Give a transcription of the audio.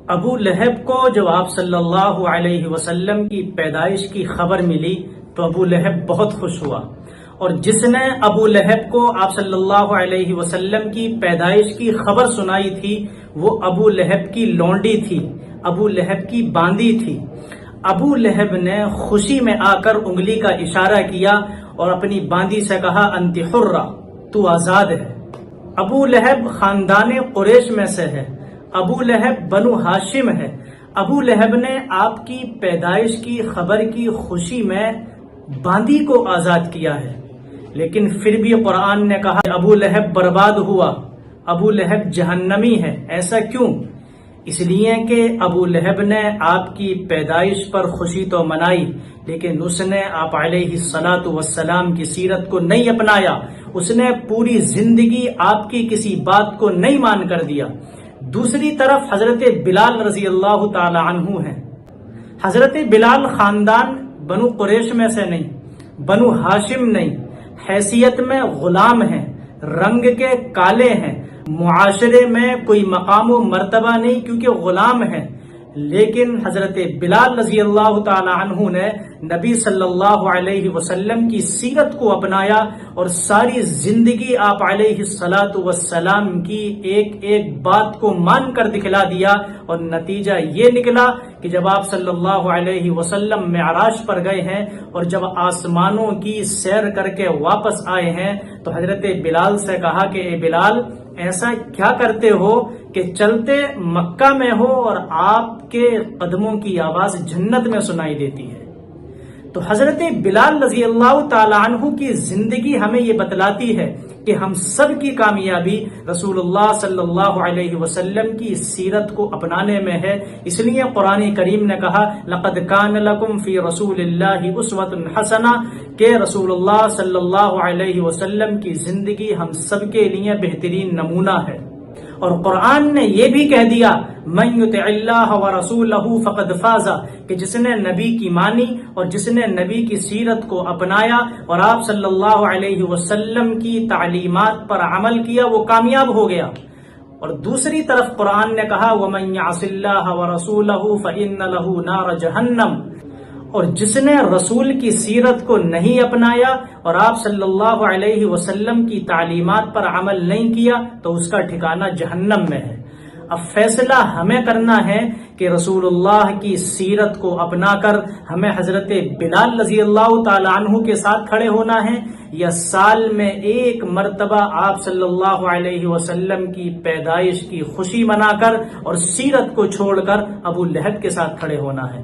ابو لہب کو جب آپ صلی اللہ علیہ وسلم کی پیدائش کی خبر ملی تو ابو لہب بہت خوش ہوا، اور جس نے ابو لہب کو آپ صلی اللہ علیہ وسلم کی پیدائش کی خبر سنائی تھی وہ ابو لہب کی لونڈی تھی، ابو لہب کی باندی تھی۔ ابو لہب نے خوشی میں آ کر انگلی کا اشارہ کیا اور اپنی باندی سے کہا انت حرہ، تو آزاد ہے۔ ابو لہب خاندان قریش میں سے ہے، ابو لہب بنو ہاشم ہے۔ ابو لہب نے آپ کی پیدائش کی خبر کی خوشی میں باندی کو آزاد کیا ہے، لیکن پھر بھی قرآن نے کہا ابو لہب برباد ہوا، ابو لہب جہنمی ہے۔ ایسا کیوں؟ اس لیے کہ ابو لہب نے آپ کی پیدائش پر خوشی تو منائی، لیکن اس نے آپ علیہ الصلاۃ والسلام کی سیرت کو نہیں اپنایا، اس نے پوری زندگی آپ کی کسی بات کو نہیں مان کر دیا۔ دوسری طرف حضرت بلال رضی اللہ تعالی عنہ ہیں۔ حضرت بلال خاندان بنو قریش میں سے نہیں، بنو ہاشم نہیں، حیثیت میں غلام ہیں، رنگ کے کالے ہیں، معاشرے میں کوئی مقام و مرتبہ نہیں کیونکہ غلام ہیں، لیکن حضرت بلال رضی اللہ تعالی عنہ نے نبی صلی اللہ علیہ وسلم کی سیرت کو اپنایا اور ساری زندگی آپ علیہ الصلاۃ والسلام کی ایک ایک بات کو مان کر دکھلا دیا، اور نتیجہ یہ نکلا کہ جب آپ صلی اللہ علیہ وسلم معراج پر گئے ہیں اور جب آسمانوں کی سیر کر کے واپس آئے ہیں تو حضرت بلال سے کہا کہ اے بلال، ایسا کیا کرتے ہو کہ چلتے مکہ میں ہو اور آپ کے قدموں کی آواز جنت میں سنائی دیتی ہے؟ تو حضرت بلال رضی اللہ تعالی عنہ کی زندگی ہمیں یہ بتلاتی ہے کہ ہم سب کی کامیابی رسول اللہ صلی اللہ علیہ وسلم کی سیرت کو اپنانے میں ہے۔ اس لیے قرآن کریم نے کہا لقد کان لکم فی رسول اللہ اسوۃ حسنہ، کہ رسول اللہ صلی اللہ علیہ وسلم کی زندگی ہم سب کے لیے بہترین نمونہ ہے۔ اور قرآن نے یہ بھی کہہ دیا من یطع اللہ ورسولہ فقد فاز، کہ جس نے نبی کی مانی اور جس نے نبی کی سیرت کو اپنایا اور آپ صلی اللہ علیہ وسلم کی تعلیمات پر عمل کیا وہ کامیاب ہو گیا۔ اور دوسری طرف قرآن نے کہا ومن یعص اللہ ورسولہ فإن لہ نار جہنم، اور جس نے رسول کی سیرت کو نہیں اپنایا اور آپ صلی اللہ علیہ وسلم کی تعلیمات پر عمل نہیں کیا تو اس کا ٹھکانہ جہنم میں ہے۔ اب فیصلہ ہمیں کرنا ہے کہ رسول اللہ کی سیرت کو اپنا کر ہمیں حضرت بلال رضی اللہ تعالی عنہ کے ساتھ کھڑے ہونا ہے، یا سال میں ایک مرتبہ آپ صلی اللہ علیہ وسلم کی پیدائش کی خوشی منا کر اور سیرت کو چھوڑ کر ابو لہب کے ساتھ کھڑے ہونا ہے۔